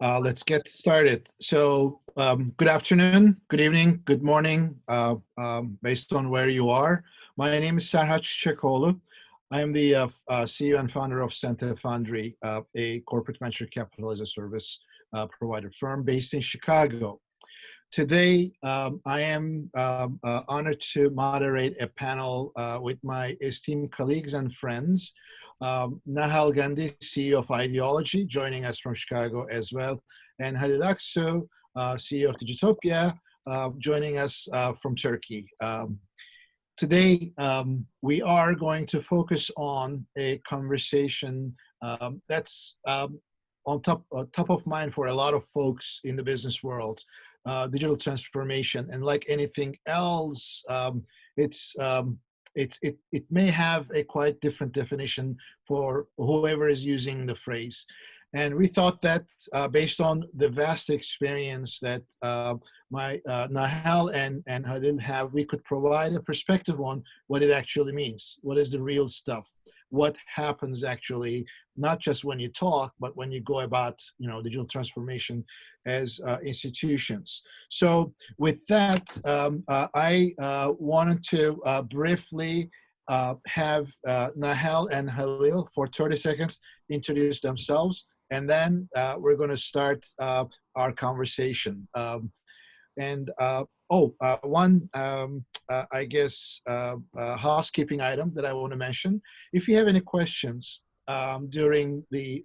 Let's get started. So, good afternoon, good evening, good morning, based on where you are. My name is Serhat Çiçekoğlu. I am the CEO and founder of Sente Foundry, a corporate venture capital as a service provider firm based in Chicago. Today, I am honored to moderate a panel with my esteemed colleagues and friends. Nahal Gandhi, CEO of Ideology, joining us from Chicago as well, and Halil Aksu, CEO of Digitopia, joining us from Turkey. Today, we are going to focus on a conversation that's on top of mind for a lot of folks in the business world. Digital transformation, and like anything else, it may have a quite different definition for whoever is using the phrase. And we thought that based on the vast experience that Nahal and Halil have, we could provide a perspective on what it actually means. What is the real stuff? What happens actually, not just when you talk, but when you go about, digital transformation as institutions. So with that, I wanted to briefly have Nahal and Halil for 30 seconds introduce themselves, and then we're going to start our conversation. One, housekeeping item that I want to mention. If you have any questions during the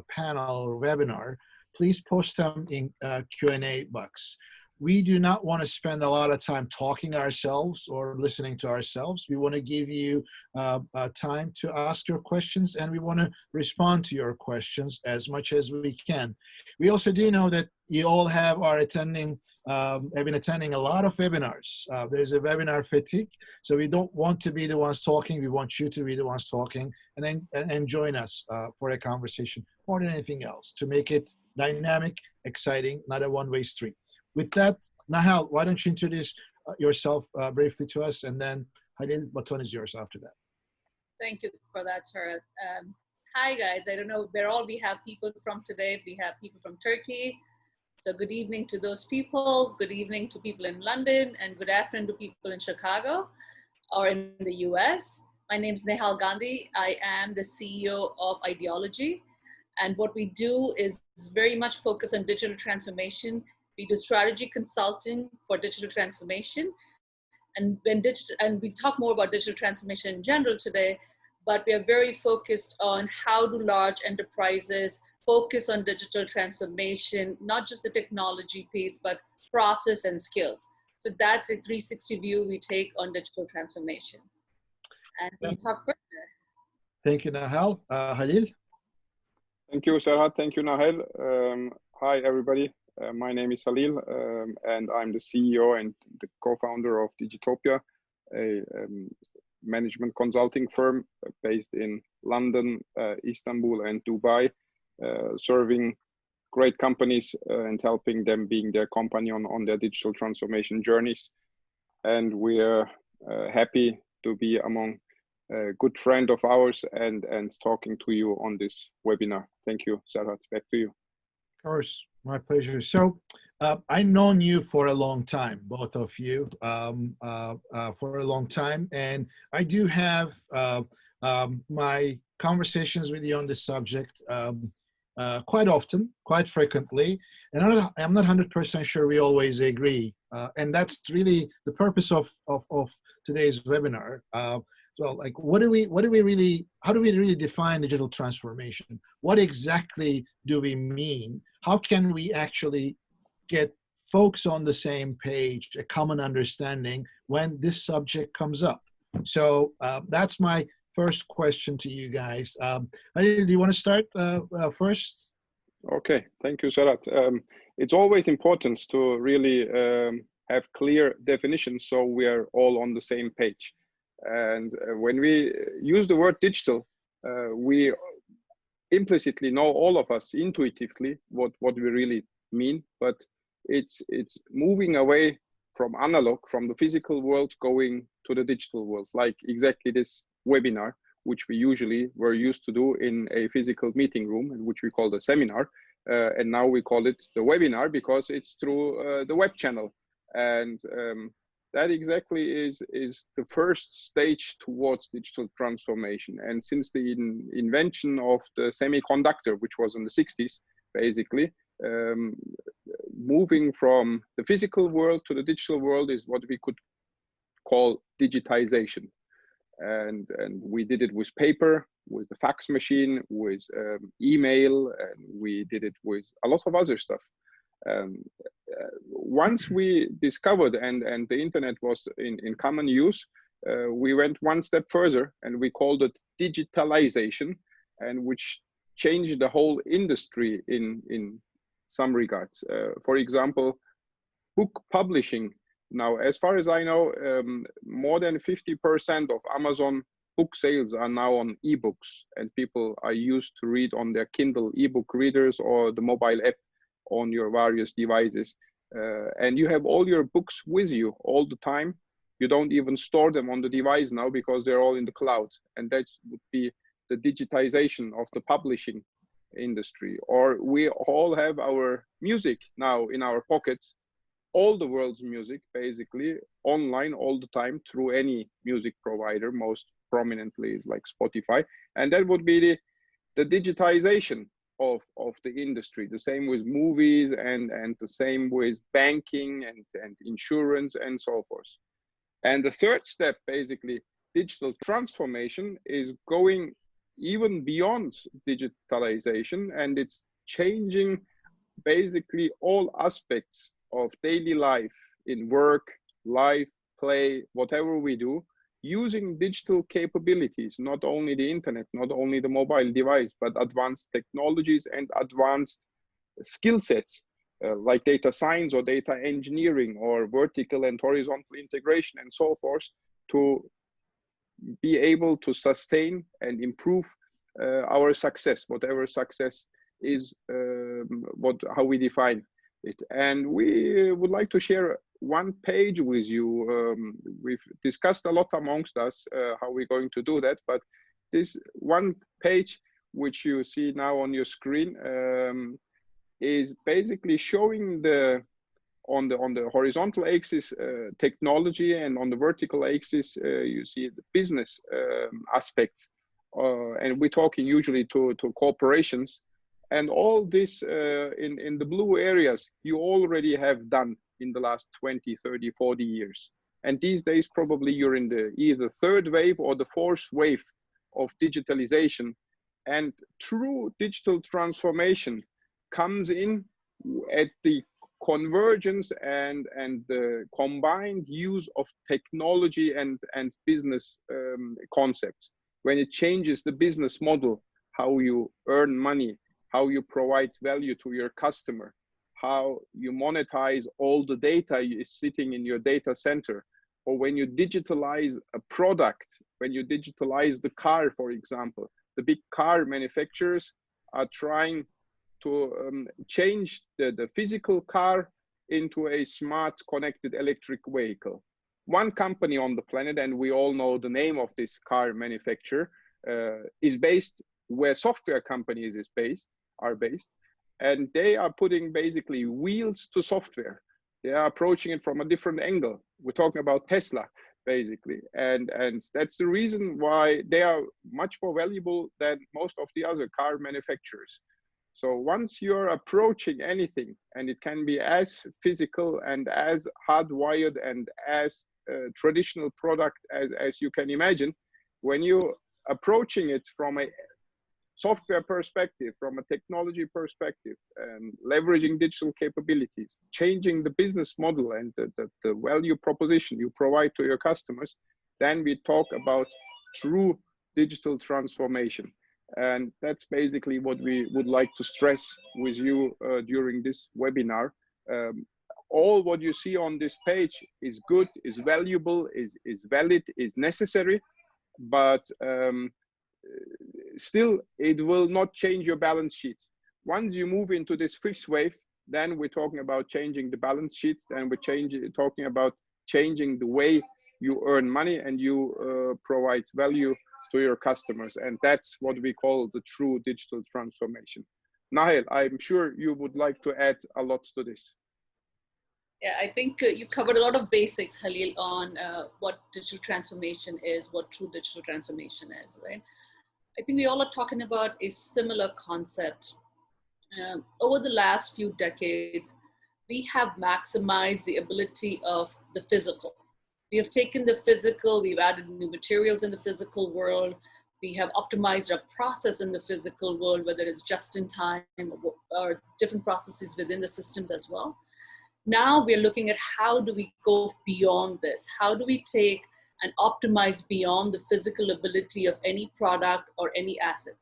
panel or webinar, please post them in Q&A box. We do not want to spend a lot of time talking ourselves or listening to ourselves. We want to give you time to ask your questions, and we want to respond to your questions as much as we can. We also do know that you all have been attending a lot of webinars. There's a webinar fatigue, so we don't want to be the ones talking. We want you to be the ones talking, and join us for a conversation more than anything else, to make it dynamic, exciting, not a one-way street. With that, Nahal, why don't you introduce yourself briefly to us, and then Halil, baton is yours after that. Thank you for that, Sharat. Hi, guys. I don't know where all we have people from today. We have people from Turkey. So good evening to those people. Good evening to people in London, and good afternoon to people in Chicago or in the US. My name is Nahal Gandhi. I am the CEO of Ideology. And what we do is very much focus on digital transformation. We do strategy consulting for digital transformation. And we talk more about digital transformation in general today, but we are very focused on how do large enterprises focus on digital transformation, not just the technology piece, but process and skills. So that's a 360 view we take on digital transformation. And we'll talk further. Thank you, Nahal. Halil? Thank you, Serhat. Thank you, Nahal. Hi, everybody. My name is Halil, and I'm the CEO and the co-founder of Digitopia, a management consulting firm based in London, Istanbul, and Dubai, serving great companies and helping them being their company on their digital transformation journeys. And we're happy to be among a good friend of ours and talking to you on this webinar. Thank you, Serhat. Back to you. Of course, my pleasure. So I've known you for a long time, both of you, for a long time. And I do have my conversations with you on this subject quite often, quite frequently. And I'm not 100% sure we always agree. And that's really the purpose of today's webinar. So, like, how do we really define digital transformation? What exactly do we mean? How can we actually get folks on the same page, a common understanding when this subject comes up? So that's my first question to you guys. Do you want to start first? Okay, thank you, Serhat. It's always important to really have clear definitions so we are all on the same page. And when we use the word digital, we implicitly know, all of us intuitively, what we really mean, but it's moving away from analog, from the physical world, going to the digital world, like exactly this webinar, which we usually were used to do in a physical meeting room, and which we call the seminar. and now we call it the webinar because it's through the web channel. And that exactly is the first stage towards digital transformation. And since the invention of the semiconductor, which was in the 60s, basically, moving from the physical world to the digital world is what we could call digitization. And we did it with paper, with the fax machine, with email, and we did it with a lot of other stuff. Once we discovered and the internet was in common use, we went one step further and we called it digitalization, and which changed the whole industry in some regards. For example, book publishing. Now, as far as I know, more than 50% of Amazon book sales are now on ebooks, and people are used to read on their Kindle ebook readers or the mobile app on your various devices. And you have all your books with you all the time. You don't even store them on the device now because they're all in the cloud. And that would be the digitization of the publishing industry. Or we all have our music now in our pockets, all the world's music basically online all the time through any music provider, most prominently is like Spotify. And that would be the digitization of the industry. The same with movies and the same with banking and insurance and so forth. And the third step, basically, digital transformation, is going even beyond digitalization, and it's changing basically all aspects of daily life, in work, life, play, whatever we do, using digital capabilities, not only the internet, not only the mobile device, but advanced technologies and advanced skill sets like data science or data engineering or vertical and horizontal integration and so forth, to be able to sustain and improve our success, whatever success is, how we define it. And we would like to share one page with you. We've discussed a lot amongst us how we're going to do that, but this one page, which you see now on your screen, is basically showing on the horizontal axis technology, and on the vertical axis you see the business aspects, and we're talking usually to corporations. And all this in the blue areas you already have done in the last 20, 30, 40 years. And these days probably you're in the either third wave or the fourth wave of digitalization. And true digital transformation comes in at the convergence and the combined use of technology and business concepts, when it changes the business model, how you earn money, how you provide value to your customer, how you monetize all the data is sitting in your data center, or when you digitalize a product, when you digitalize the car, for example. The big car manufacturers are trying to change the physical car into a smart connected electric vehicle. One company on the planet, and we all know the name of this car manufacturer, is based where software companies are based, and they are putting basically wheels to software. They are approaching it from a different angle. We're talking about Tesla, basically, and that's the reason why they are much more valuable than most of the other car manufacturers. So once you're approaching anything, and it can be as physical and as hardwired and as traditional product as you can imagine, when you're approaching it from a software perspective, from a technology perspective, and leveraging digital capabilities, changing the business model and the value proposition you provide to your customers, then we talk about true digital transformation. And that's basically what we would like to stress with you during this webinar. All what you see on this page is good, is valuable, is valid, is necessary, but still it will not change your balance sheet. Once you move into this fifth wave, then we're talking about changing the balance sheet, and we're talking about changing the way you earn money and you provide value to your customers. And that's what we call the true digital transformation. Nahel, I'm sure you would like to add a lot to this. Yeah, I think you covered a lot of basics, Khalil, on what digital transformation is, what true digital transformation is, right? I think we all are talking about a similar concept. Over the last few decades, we have maximized the ability of the physical. We have taken the physical, we've added new materials in the physical world, we have optimized our process in the physical world, whether it's just in time or different processes within the systems as well. Now we're looking at how do we go beyond this? How do we take and optimize beyond the physical ability of any product or any asset?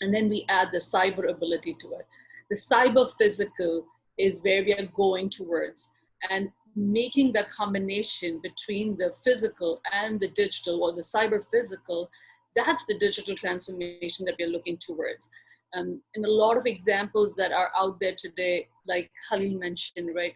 And then we add the cyber ability to it. The cyber physical is where we are going towards, and making that combination between the physical and the digital, or the cyber physical, that's the digital transformation that we're looking towards. And a lot of examples that are out there today, like Khalil mentioned, right,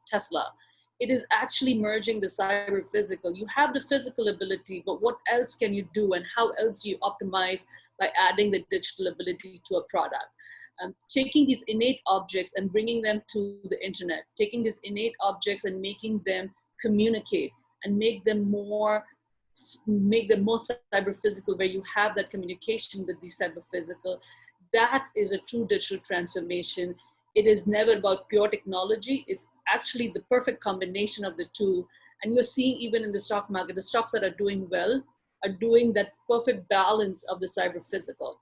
Tesla, it is actually merging the cyber physical. You have the physical ability, but what else can you do, and how else do you optimize by adding the digital ability to a product? Taking these innate objects and bringing them to the internet, taking these innate objects and making them communicate and make them more cyber physical, where you have that communication with the cyber physical. That is a true digital transformation. It is never about pure technology. It's actually the perfect combination of the two. And you're seeing even in the stock market, the stocks that are doing well are doing that perfect balance of the cyber physical.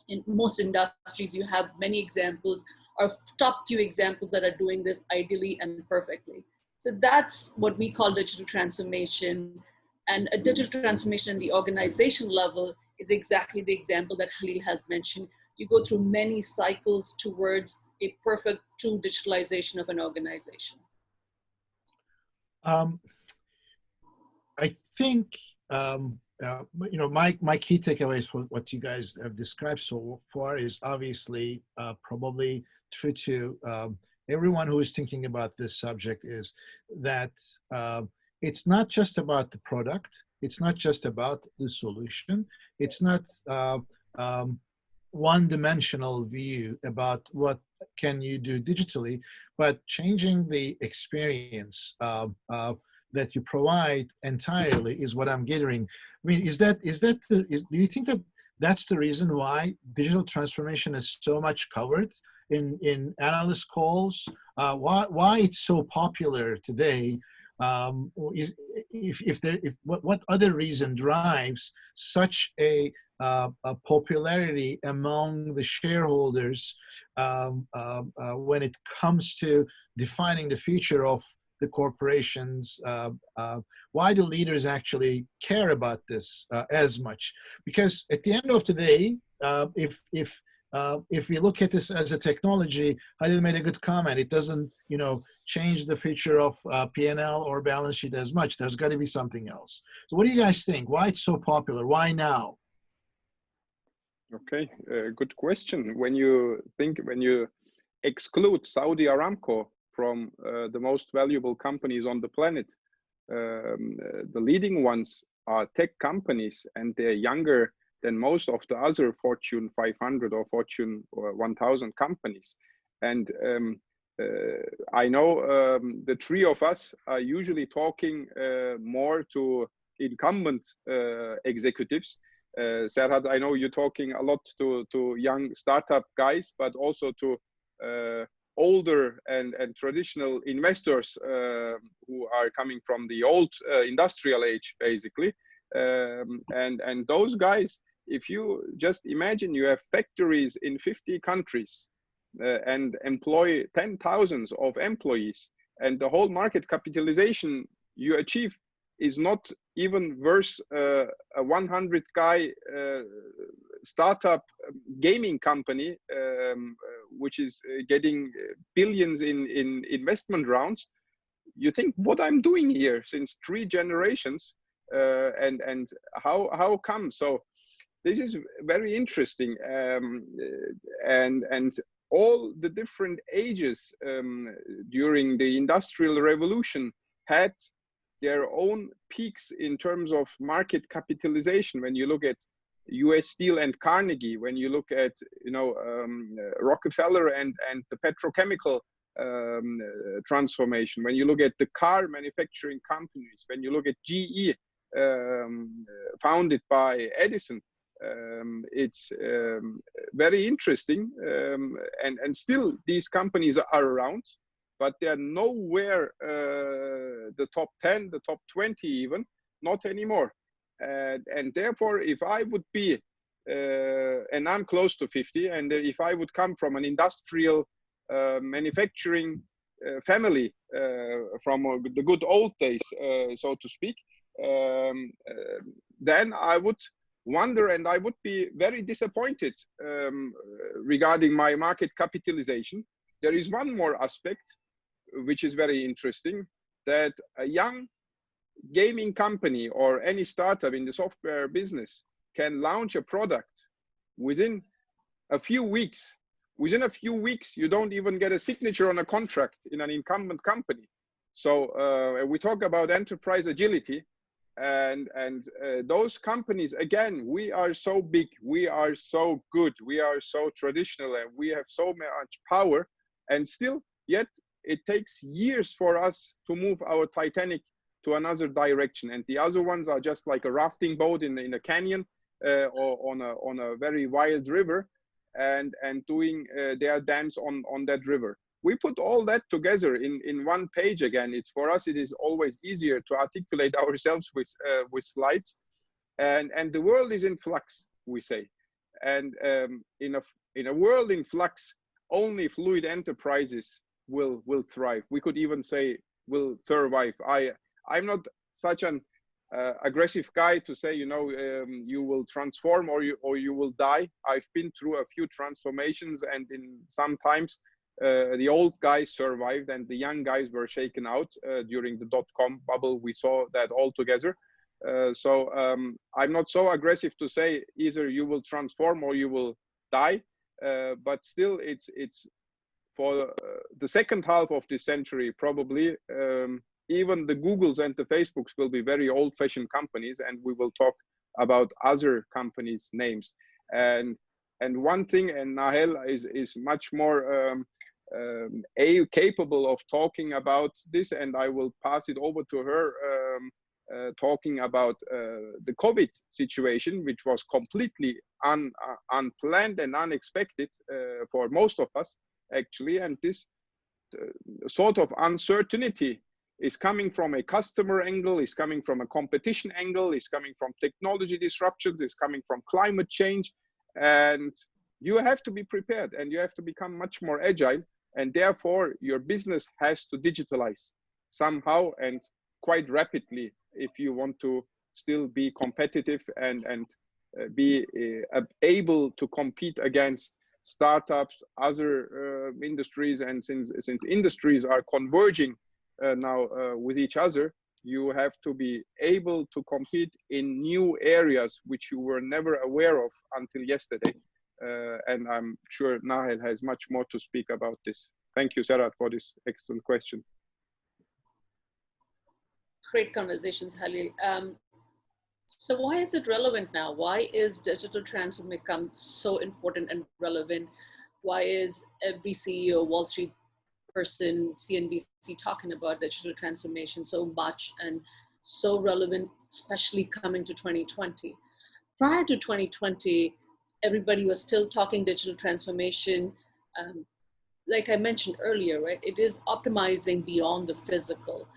In most industries, you have many examples, or top few examples that are doing this ideally and perfectly. So that's what we call digital transformation. And a digital transformation in the organization level is exactly the example that Khalil has mentioned. You go through many cycles towards a perfect true digitalization of an organization. I think my key takeaways for what you guys have described so far is obviously probably true to everyone who is thinking about this subject, is that it's not just about the product, it's not just about the solution, it's not one-dimensional view about what can you do digitally, but changing the experience that you provide entirely is what I'm getting. I mean, do you think that that's the reason why digital transformation is so much covered in analyst calls? Why it's so popular today? What other reason drives such a popularity among the shareholders when it comes to defining the future of the corporations? Why do leaders actually care about this as much? Because at the end of the day, if we look at this as a technology, Halil made a good comment. It doesn't, change the feature of P&L or balance sheet as much. There's got to be something else. So, what do you guys think? Why it's so popular? Why now? Okay, good question. When you exclude Saudi Aramco from the most valuable companies on the planet, the leading ones are tech companies, and they're younger than most of the other Fortune 500 or Fortune 1000 companies. And I know the three of us are usually talking more to incumbent executives. Serhat, I know you're talking a lot to young startup guys, but also to older and traditional investors who are coming from the old industrial age, basically. And those guys, if you just imagine you have factories in 50 countries and employ 10,000s of employees, and the whole market capitalization you achieve is not even worth a 100 guy startup gaming company, which is getting billions in investment rounds. You think, what I'm doing here since 3 generations, and how come? So this is very interesting, and all the different ages during the Industrial Revolution had their own peaks in terms of market capitalization. When you look at U.S. Steel and Carnegie, when you look at, you know, Rockefeller and the petrochemical transformation, when you look at the car manufacturing companies, when you look at GE, founded by Edison, it's very interesting, and still these companies are around, but they're nowhere the top 10, the top 20 even, not anymore. And therefore, if I would be, and I'm close to 50, and if I would come from an industrial manufacturing family, from the good old days, so to speak, then I would wonder, and I would be very disappointed regarding my market capitalization. There is one more aspect which is very interesting, that a young gaming company or any startup in the software business can launch a product within a few weeks. Within a few weeks, you don't even get a signature on a contract in an incumbent company. So we talk about enterprise agility, and those companies, again, we are so big, we are so good, we are so traditional, and we have so much power, and still, yet it takes years for us to move our Titanic to another direction, and the other ones are just like a rafting boat in a canyon or on a very wild river, and doing their dance on that river. We put all that together in one page again. It's for us, it is always easier to articulate ourselves with slides, and the world is in flux, we say, and in a world in flux, only fluid enterprises will thrive. We could even say will survive. I'm not such an aggressive guy to say, you know, you will transform or you will die. I've been through a few transformations, and in sometimes the old guys survived and the young guys were shaken out during the .com bubble. We saw that all together. So I'm not so aggressive to say either you will transform or you will die, but still it's for the second half of this century, probably, even the Googles and the Facebooks will be very old-fashioned companies, and we will talk about other companies' names. And one thing, and Nahel is much more capable of talking about this, and I will pass it over to her, talking about the COVID situation, which was completely unplanned and unexpected for most of us, actually. And this sort of uncertainty is coming from a customer angle, is coming from a competition angle, is coming from technology disruptions, is coming from climate change. And you have to be prepared, and you have to become much more agile. And therefore, your business has to digitalize somehow and quite rapidly if you want to still be competitive and be able to compete against startups, other industries. And since industries are converging now with each other, you have to be able to compete in new areas which you were never aware of until yesterday. And I'm sure Nahel has much more to speak about this. Thank you, Serhat, for this excellent question. Great conversations, Halil. So why is it relevant now? Why is digital transformation become so important and relevant? Why is every CEO, Wall Street person, CNBC talking about digital transformation so much and so relevant, especially coming to 2020? Prior to 2020, everybody was still talking digital transformation. Like I mentioned earlier, right? It is optimizing beyond the physical.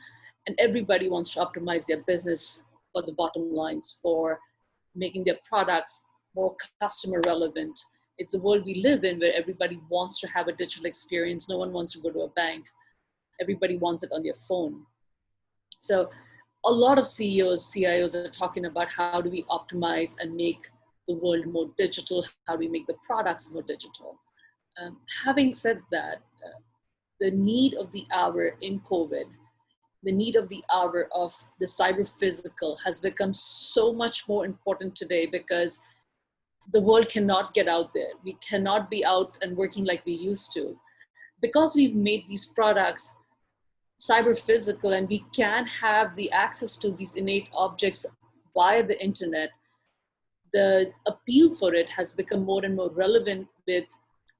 And everybody wants to optimize their business for the bottom lines, for making their products more customer relevant. It's a world we live in where everybody wants to have a digital experience. No one wants to go to a bank. Everybody wants it on their phone. So a lot of CEOs, CIOs are talking about how do we optimize and make the world more digital? How do we make the products more digital? Having said that, the need of the hour in COVID, the need of the hour of the cyber physical has become so much more important today because the world cannot get out there. We cannot be out and working like we used to. Because we've made these products cyber physical and we can have the access to these innate objects via the internet, the appeal for it has become more and more relevant with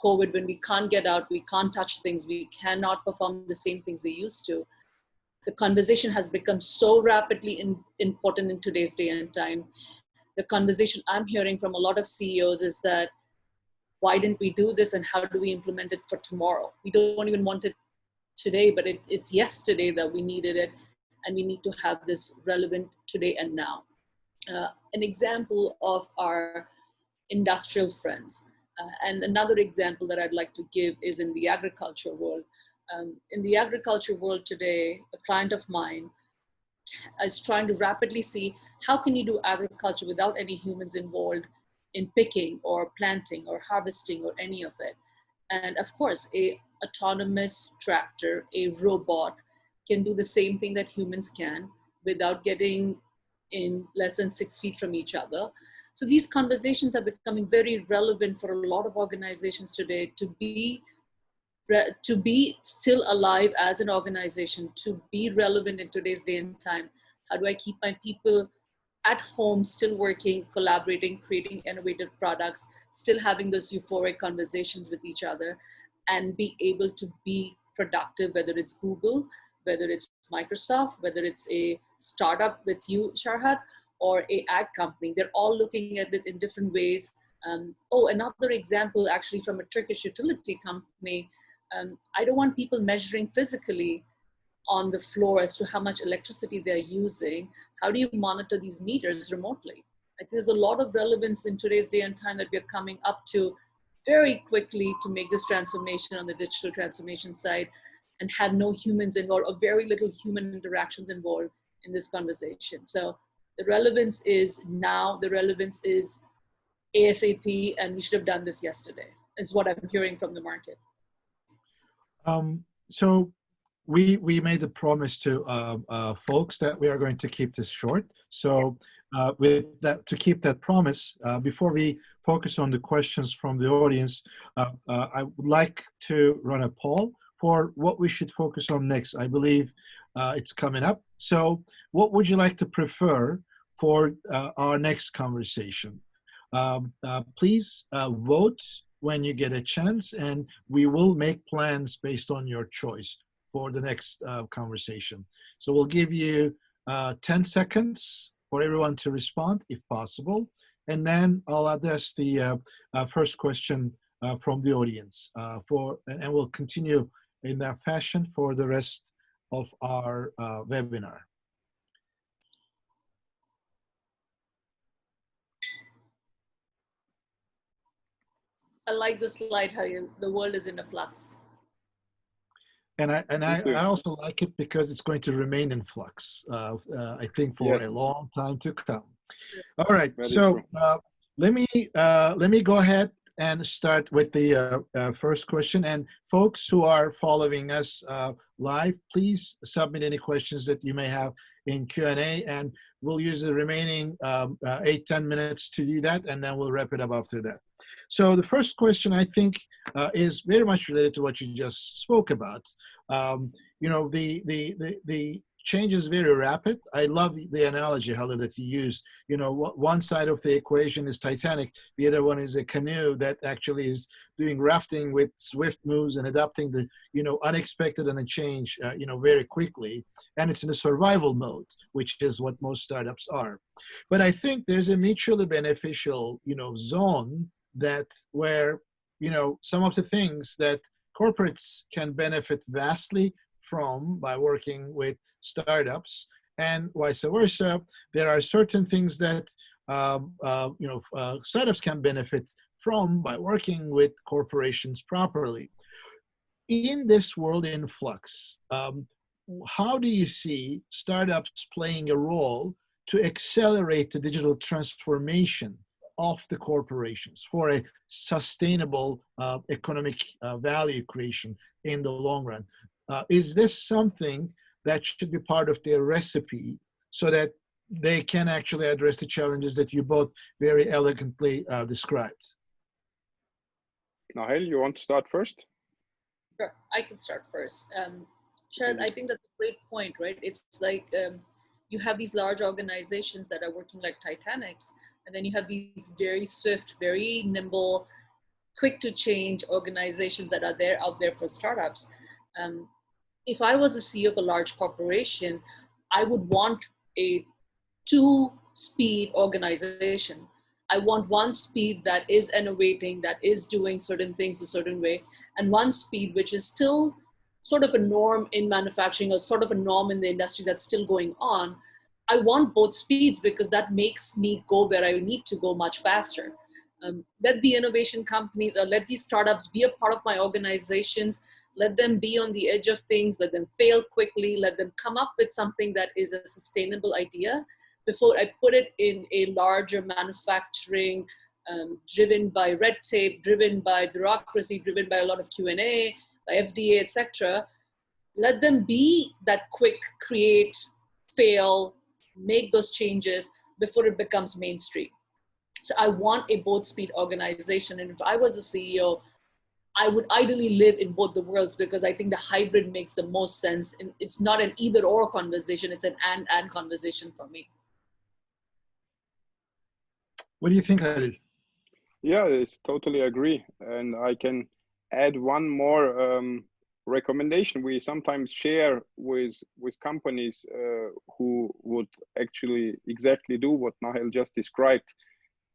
COVID, when we can't get out, we can't touch things, we cannot perform the same things we used to. The conversation has become so rapidly important in today's day and time. The conversation I'm hearing from a lot of CEOs is that, why didn't we do this and how do we implement it for tomorrow? We don't even want it today, but it's yesterday that we needed it, and we need to have this relevant today and now. An example of our industrial friends. And another example that I'd like to give is in the agriculture world. In the agriculture world today, a client of mine is trying to rapidly see how can you do agriculture without any humans involved in picking or planting or harvesting or any of it. And of course, a autonomous tractor, a robot, can do the same thing that humans can without getting in less than 6 feet from each other. So these conversations are becoming very relevant for a lot of organizations today to be still alive as an organization, to be relevant in today's day and time. How do I keep my people at home, still working, collaborating, creating innovative products, still having those euphoric conversations with each other, and be able to be productive, whether it's Google, whether it's Microsoft, whether it's a startup with you, Sharhat, or a ag company. They're all looking at it in different ways. Another example actually from a Turkish utility company. I don't want people measuring physically on the floor as to how much electricity they're using. How do you monitor these meters remotely? I think there's a lot of relevance in today's day and time that we're coming up to very quickly to make this transformation on the digital transformation side and have no humans involved or very little human interactions involved in this conversation. So the relevance is now, the relevance is ASAP, and we should have done this yesterday, is what I'm hearing from the market. So we made a promise to folks that we are going to keep this short. So with that, to keep that promise, before we focus on the questions from the audience, I would like to run a poll for what we should focus on next. I believe it's coming up. So what would you like to prefer for our next conversation? Please vote when you get a chance, and we will make plans based on your choice for the next conversation. So we'll give you 10 seconds for everyone to respond, if possible, and then I'll address the first question from the audience, and we'll continue in that fashion for the rest of our webinar. I like the slide, how the world is in a flux. And I also like it because it's going to remain in flux, I think, for a long time to come. All right, so let me go ahead and start with the first question. And folks who are following us live, please submit any questions that you may have in Q&A, and we'll use the remaining 8-10 minutes to do that, and then we'll wrap it up after that. So the first question, I think, is very much related to what you just spoke about. You know, the change is very rapid. I love the analogy, Hala, that you used. You know, one side of the equation is Titanic. The other one is a canoe that actually is doing rafting with swift moves and adapting the, you know, unexpected and a change, you know, very quickly. And it's in a survival mode, which is what most startups are. But I think there's a mutually beneficial, you know, zone that where, you know, some of the things that corporates can benefit vastly from by working with startups, and vice versa. There are certain things that you know, startups can benefit from by working with corporations properly. In this world in flux, how do you see startups playing a role to accelerate the digital transformation of the corporations for a sustainable economic value creation in the long run? Is this something that should be part of their recipe so that they can actually address the challenges that you both very elegantly described? Nahel, you want to start first? Sure, I can start first. Sharon, I think that's a great point, right? It's like you have these large organizations that are working like Titanics, And then you have these very swift, very nimble, quick to change organizations that are there out there for startups. If I was a CEO of a large corporation, I would want a two-speed organization. I want one speed that is innovating, that is doing certain things a certain way, and one speed which is still sort of a norm in manufacturing or sort of a norm in the industry that's still going on. I want both speeds because that makes me go where I need to go much faster. Let the innovation companies or let these startups be a part of my organizations. Let them be on the edge of things, let them fail quickly, let them come up with something that is a sustainable idea before I put it in a larger manufacturing, driven by red tape, driven by bureaucracy, driven by a lot of Q&A, by FDA, etc. Let them be that quick, create, fail, make those changes before it becomes mainstream. So I want a both speed organization. And if I was a CEO, I would ideally live in both the worlds because I think the hybrid makes the most sense. And it's not an either or conversation, it's an and conversation for me. What do you think, Halil? Yeah, I totally agree. And I can add one more recommendation we sometimes share with companies who would actually exactly do what Nahel just described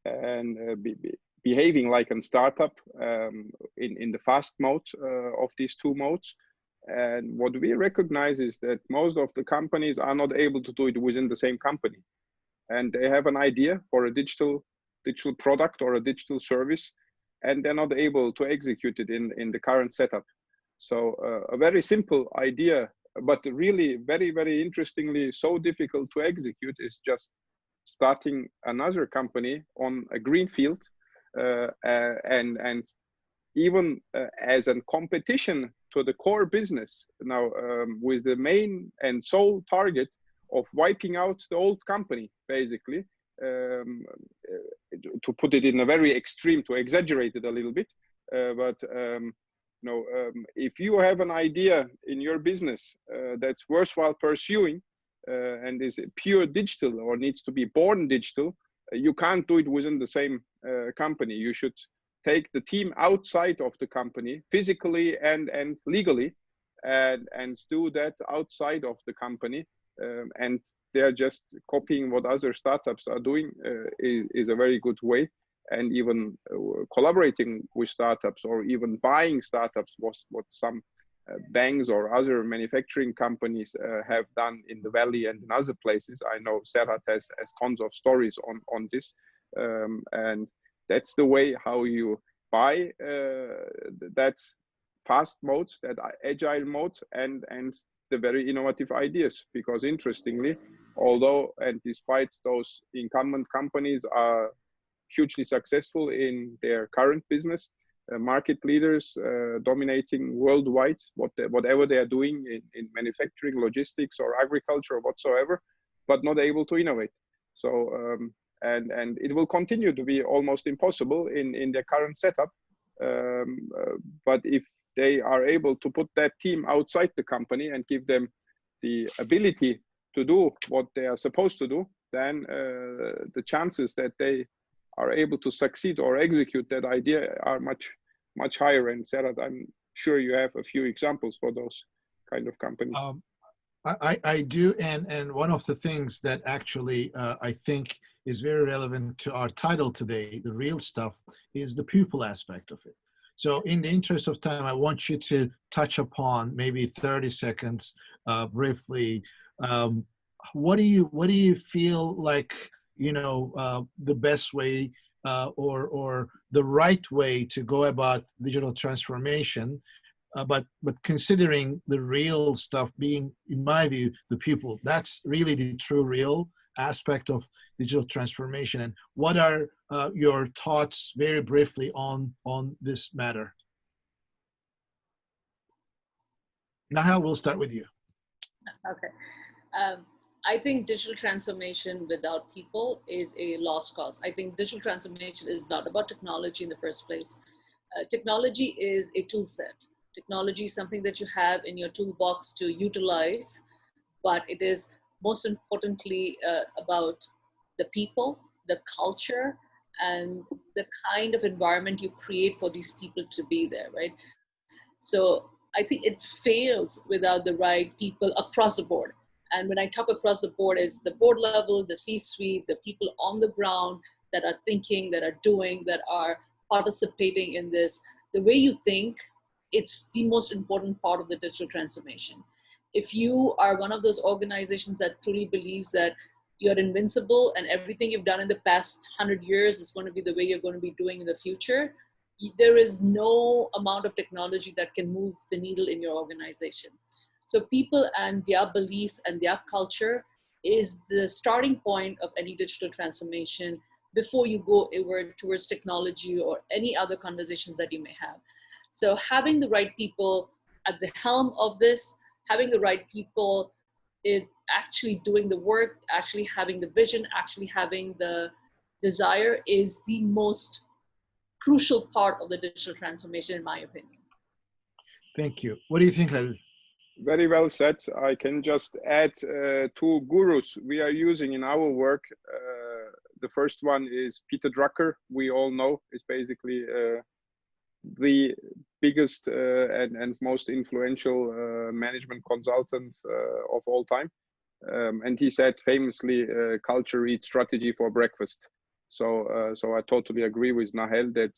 and behaving like a startup in the fast mode of these two modes. And what we recognize is that most of the companies are not able to do it within the same company. And they have an idea for a digital product or a digital service, and they're not able to execute it in the current setup. So a very simple idea, but really very, very interestingly, so difficult to execute is just starting another company on a greenfield and even as a competition to the core business now with the main and sole target of wiping out the old company, basically, to put it in a very extreme, to exaggerate it a little bit. If you have an idea in your business that's worthwhile pursuing and is pure digital or needs to be born digital, you can't do it within the same company. You should take the team outside of the company physically and legally and do that outside of the company. And they're just copying what other startups are doing is a very good way. And even collaborating with startups or even buying startups was what some banks or other manufacturing companies have done in the Valley and in other places. I know Serhat has tons of stories on this. And that's the way how you buy that fast mode, that agile mode, and the very innovative ideas. Because interestingly, although and despite those incumbent companies are hugely successful in their current business, market leaders dominating worldwide, whatever they are doing in manufacturing, logistics, or agriculture, or whatsoever, but not able to innovate. So, and it will continue to be almost impossible in their current setup. But if they are able to put that team outside the company and give them the ability to do what they are supposed to do, then the chances that they are able to succeed or execute that idea are much higher. And Serhat, I'm sure you have a few examples for those kind of companies. I do, and one of the things that actually I think is very relevant to our title today, the real stuff, is the people aspect of it. So in the interest of time, I want you to touch upon maybe 30 seconds briefly. What do you feel like, the best way or the right way to go about digital transformation, but considering the real stuff being, in my view, the people. That's really the true real aspect of digital transformation. And what are your thoughts very briefly on this matter? Nahal, we'll start with you. Okay. I think digital transformation without people is a lost cause. I think digital transformation is not about technology in the first place. Technology is a tool set. Technology is something that you have in your toolbox to utilize, but it is most importantly about the people, the culture and the kind of environment you create for these people to be there, right? So I think it fails without the right people across the board. And when I talk across the board, is the board level, the C-suite, the people on the ground that are thinking, that are doing, that are participating in this. The way you think, it's the most important part of the digital transformation. If you are one of those organizations that truly believes that you're invincible and everything you've done in the past 100 years is going to be the way you're going to be doing in the future, there is no amount of technology that can move the needle in your organization. So people and their beliefs and their culture is the starting point of any digital transformation before you go towards technology or any other conversations that you may have. So having the right people at the helm of this, having the right people actually doing the work, actually having the vision, actually having the desire is the most crucial part of the digital transformation, in my opinion. Thank you. What do you think, Halil? Very well said. I can just add two gurus we are using in our work. The first one is Peter Drucker. We all know is basically the biggest and most influential management consultant of all time. And he said famously, culture eats strategy for breakfast. So I totally agree with Nahel that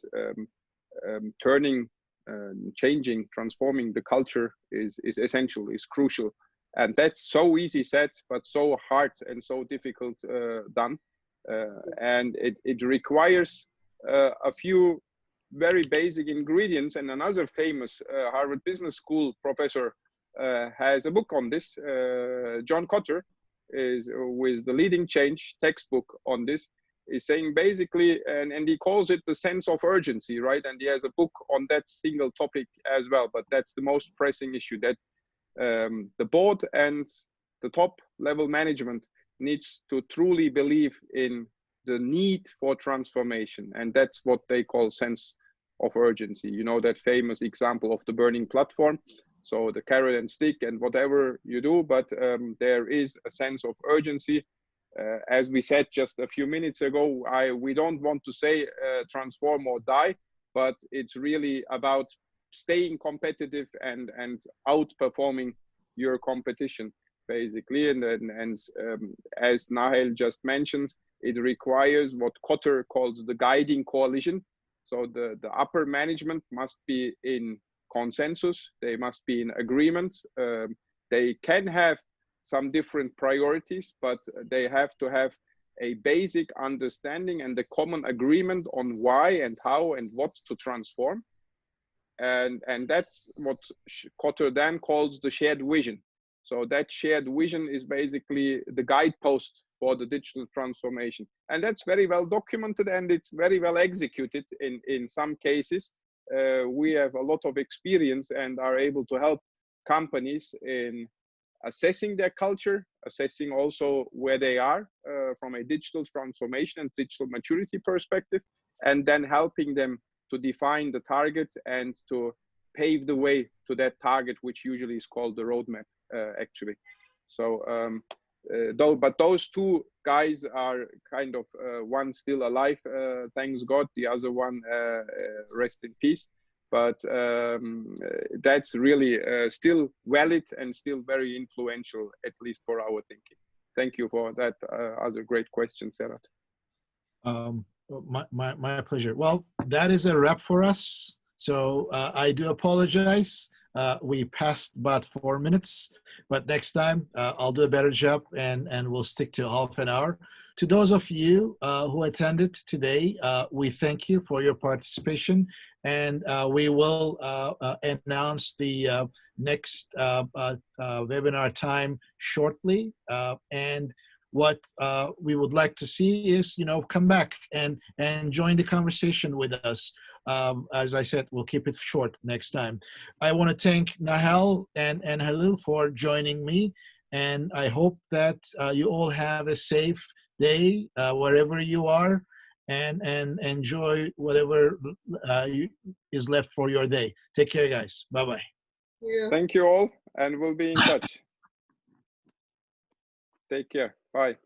changing, transforming the culture is essential, is crucial. And that's so easy said, but so hard and so difficult done. And it requires a few very basic ingredients. And another famous Harvard Business School professor has a book on this. John Kotter is with the Leading Change textbook on this. Is saying basically, and he calls it the sense of urgency, right? And he has a book on that single topic as well. But that's the most pressing issue, that the board and the top level management needs to truly believe in the need for transformation. And that's what they call sense of urgency. You know, that famous example of the burning platform. So the carrot and stick and whatever you do, but there is a sense of urgency. As we said just a few minutes ago, we don't want to say transform or die, but it's really about staying competitive and outperforming your competition, basically. And as Nahel just mentioned, it requires what Kotter calls the guiding coalition. So the upper management must be in consensus. They must be in agreement. They can have some different priorities, but they have to have a basic understanding and a common agreement on why and how and what to transform. And that's what Kotter then calls the shared vision. So that shared vision is basically the guidepost for the digital transformation. And that's very well documented and it's very well executed in some cases. We have a lot of experience and are able to help companies in assessing their culture, assessing also where they are from a digital transformation and digital maturity perspective, and then helping them to define the target and to pave the way to that target, which usually is called the roadmap, actually. So, but those two guys are kind of one still alive, thanks God, the other one rest in peace. But that's really still valid and still very influential, at least for our thinking. Thank you for that other great question, Serhat. My pleasure. Well, that is a wrap for us. So I do apologize. We passed about 4 minutes, but next time I'll do a better job and we'll stick to half an hour. To those of you who attended today, we thank you for your participation, and we will announce the next webinar time shortly. And what we would like to see is, come back and join the conversation with us. As I said, we'll keep it short next time. I want to thank Nahel and Halil for joining me, and I hope that you all have a safe day wherever you are, and enjoy whatever is left for your day. Take care, guys. Bye-bye. Thank you all, and we'll be in touch. Take care. Bye.